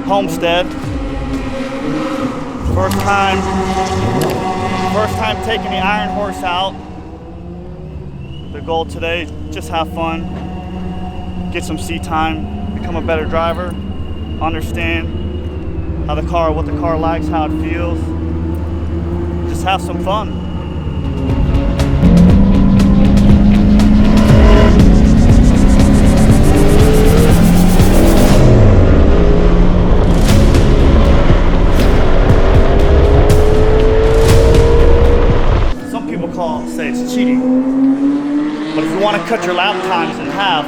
Homestead. First time taking the Iron Horse out. The goal today, just have fun, get some seat time, become a better driver, understand what the car likes, how it feels. Just have some fun. Say it's cheating, but if you want to cut your lap times in half,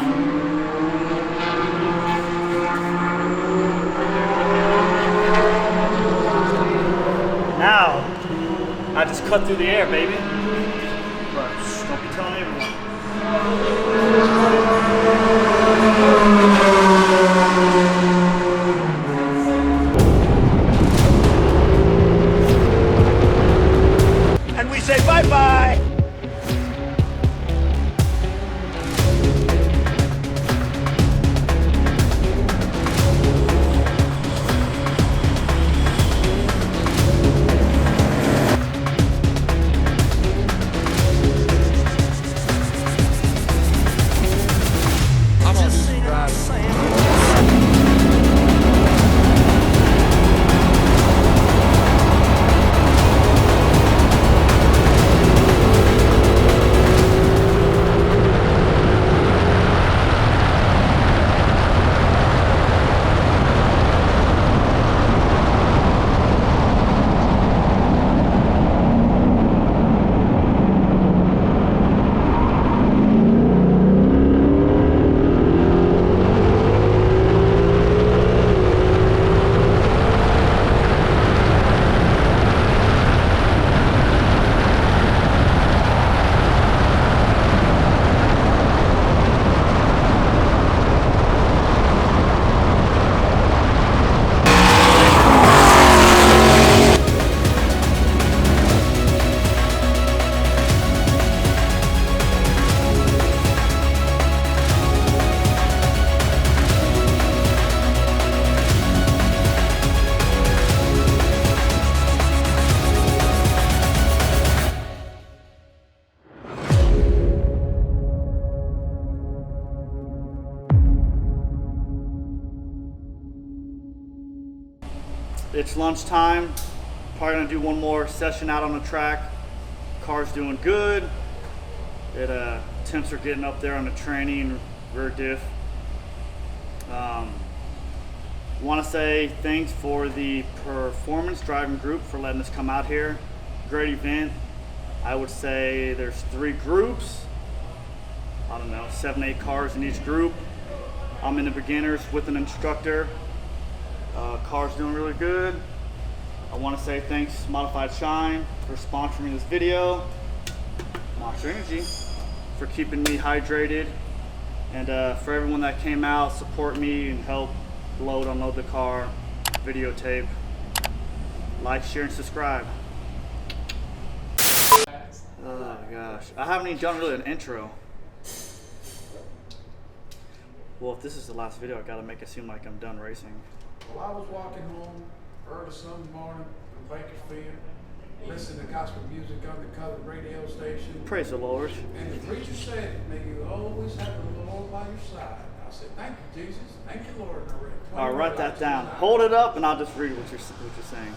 now I just cut through the air, baby. But don't be telling everyone. And we say bye-bye. It's lunchtime. Probably gonna do one more session out on the track. Car's doing good. Temps are getting up there on the tranny and rear diff. Want to say thanks for the performance driving group for letting us come out here. Great event. I would say there's 3 groups. I don't know, 7, 8 cars in each group. I'm in the beginners with an instructor. Car's doing really good. I want to say thanks Modified Shine for sponsoring this video. Monster Energy for keeping me hydrated. And for everyone that came out, support me and help unload the car, videotape. Like, share, and subscribe. Oh gosh, I haven't even done really an intro. Well, if this is the last video, I gotta make it seem like I'm done racing. Well, I was walking home early Sunday morning from Bakersfield, listening to gospel music on the colored radio station. Praise the Lord. And the preacher said, "May you always have the Lord by your side." I said, "Thank you, Jesus. Thank you, Lord." And I read I'll write that down. Hold it up, and I'll just read what you're saying.